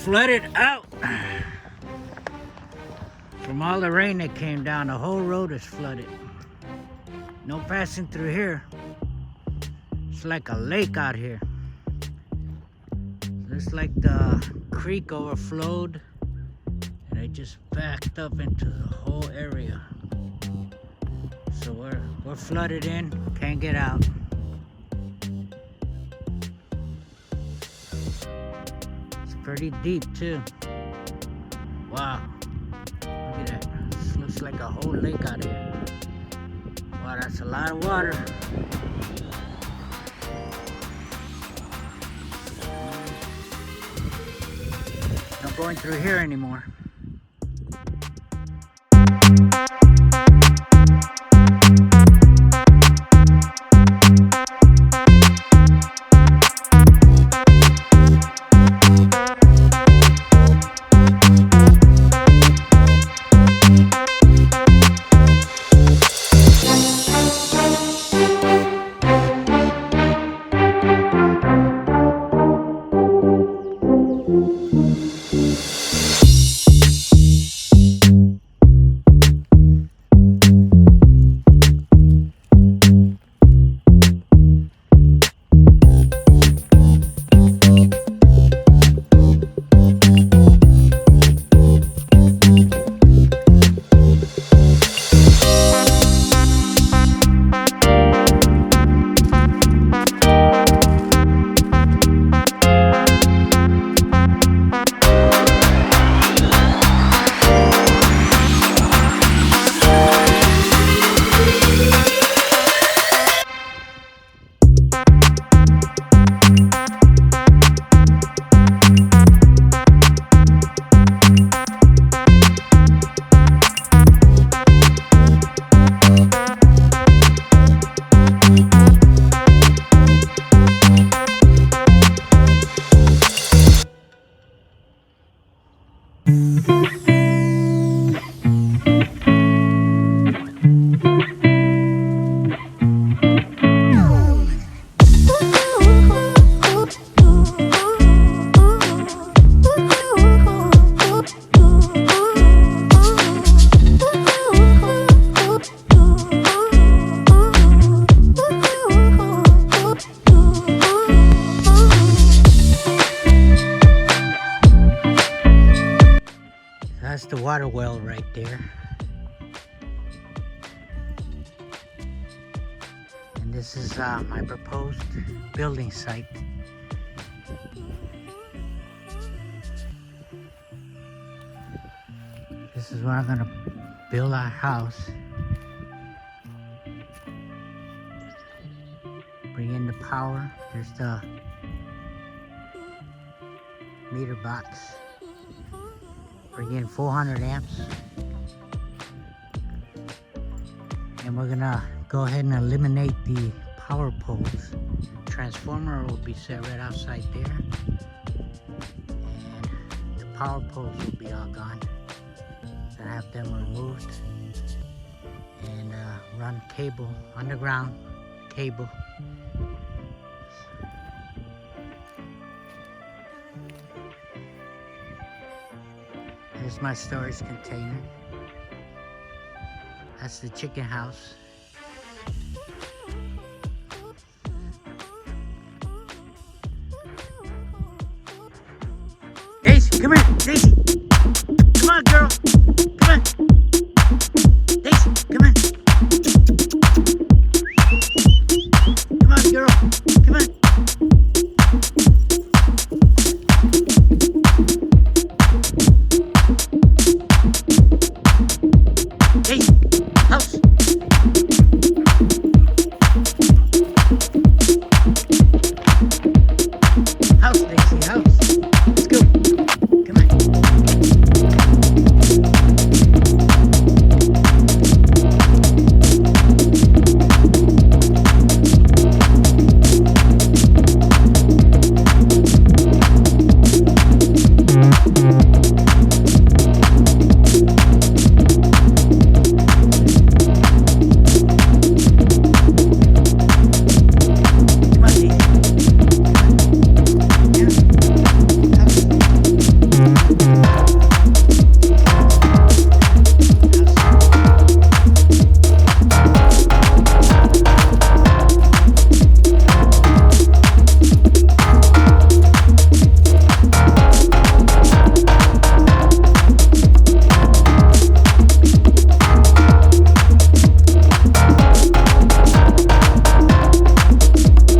flooded out. From all the rain that came down, the whole road is flooded. No passing through here. It's like a lake out here. It's like the creek overflowed and it just backed up into the whole area. So we're flooded in, can't get out. It's pretty deep too. Wow. Look at that. This looks like a whole lake out here. Wow, that's a lot of water. Not going through here anymore. That's the water well right there. And this is my proposed building site. This is where I'm gonna build our house. Bring in the power. There's the meter box. Bring in 400 amps. And we're gonna go ahead and eliminate the power poles. Transformer will be set right outside there. And the power poles will be all gone. Gonna have them removed. And run cable, underground cable. Here's my storage container. That's the chicken house. Daisy, come here, Daisy. Come on, girl.